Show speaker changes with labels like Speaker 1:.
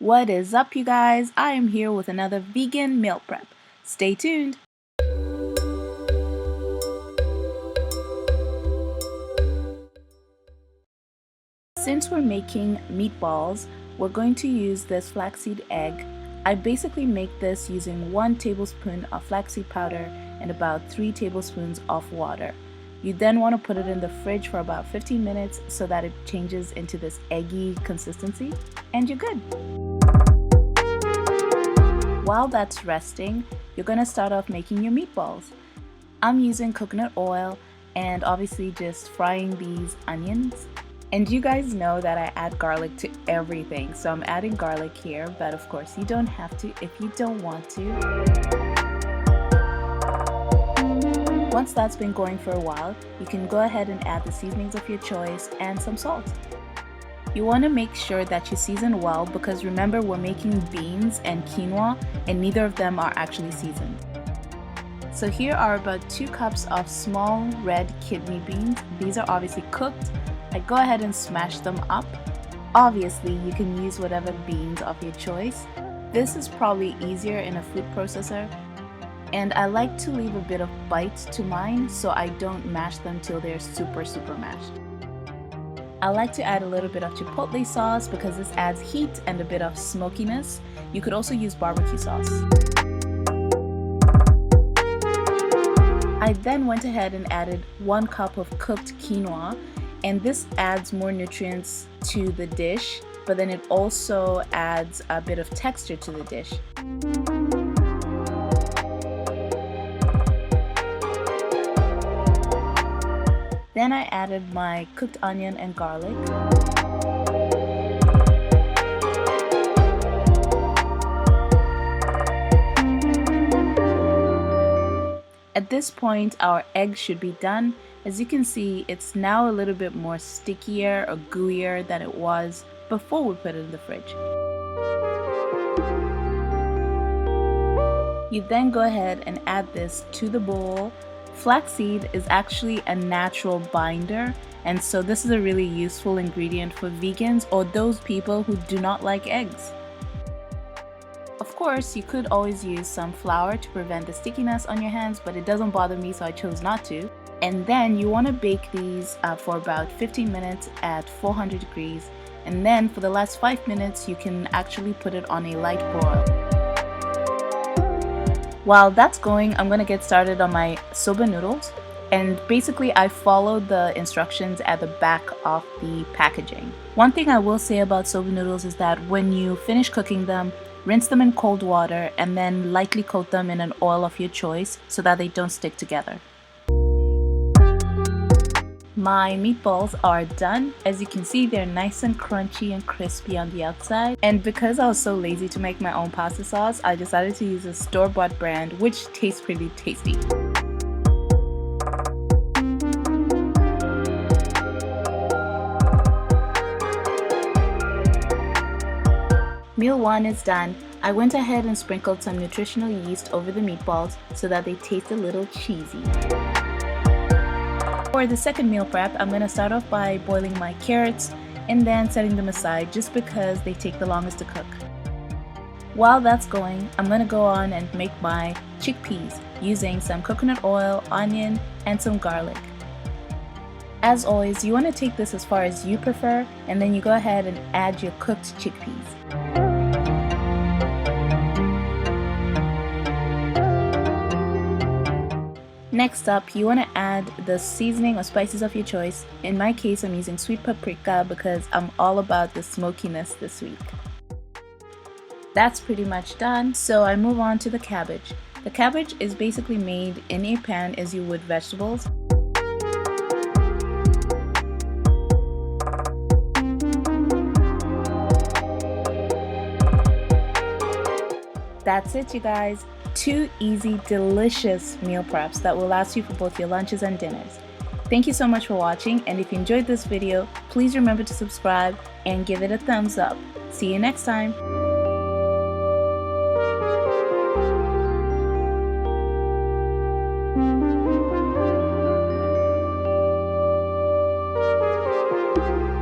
Speaker 1: What is up, you guys? I am here with another vegan meal prep. Stay tuned! Since we're making meatballs, we're going to use this flaxseed egg. I basically make this using 1 tablespoon of flaxseed powder and about 3 tablespoons of water. You then want to put it in the fridge for about 15 minutes so that it changes into this eggy consistency, and you're good. While that's resting, you're going to start off making your meatballs. I'm using coconut oil and obviously just frying these onions. And you guys know that I add garlic to everything, so I'm adding garlic here, but of course you don't have to if you don't want to. Once that's been going for a while, you can go ahead and add the seasonings of your choice and some salt. You want to make sure that you season well because remember we're making beans and quinoa and neither of them are actually seasoned. So here are about 2 cups of small red kidney beans. These are obviously cooked. I go ahead and smash them up. Obviously you can use whatever beans of your choice. This is probably easier in a food processor. And I like to leave a bit of bite to mine so I don't mash them till they're super mashed. I like to add a little bit of chipotle sauce because this adds heat and a bit of smokiness. You could also use barbecue sauce. I then went ahead and added 1 cup of cooked quinoa, and this adds more nutrients to the dish, but then it also adds a bit of texture to the dish. Then I added my cooked onion and garlic. At this point, our egg should be done. As you can see, it's now a little bit more stickier or gooier than it was before we put it in the fridge. You then go ahead and add this to the bowl. Flaxseed is actually a natural binder, and so this is a really useful ingredient for vegans or those people who do not like eggs. Of course, you could always use some flour to prevent the stickiness on your hands, but it doesn't bother me, so I chose not to. And then you want to bake these for about 15 minutes at 400 degrees, and then for the last 5 minutes you can actually put it on a light broil. While that's going, I'm going to get started on my soba noodles, and basically I followed the instructions at the back of the packaging. One thing I will say about soba noodles is that when you finish cooking them, rinse them in cold water and then lightly coat them in an oil of your choice so that they don't stick together. My meatballs are done. As you can see, they're nice and crunchy and crispy on the outside. And because I was so lazy to make my own pasta sauce, I decided to use a store-bought brand, which tastes pretty tasty. Meal 1 is done. I went ahead and sprinkled some nutritional yeast over the meatballs so that they taste a little cheesy. For the second meal prep, I'm going to start off by boiling my carrots and then setting them aside just because they take the longest to cook. While that's going, I'm going to go on and make my chickpeas using some coconut oil, onion, and some garlic. As always, you want to take this as far as you prefer, and then you go ahead and add your cooked chickpeas. Next up, you want to add the seasoning or spices of your choice. In my case, I'm using sweet paprika because I'm all about the smokiness this week. That's pretty much done, so I move on to the cabbage. The cabbage is basically made in a pan as you would vegetables. That's it, you guys. 2 easy, delicious meal preps that will last you for both your lunches and dinners. Thank you so much for watching, and if you enjoyed this video, please remember to subscribe and give it a thumbs up. See you next time.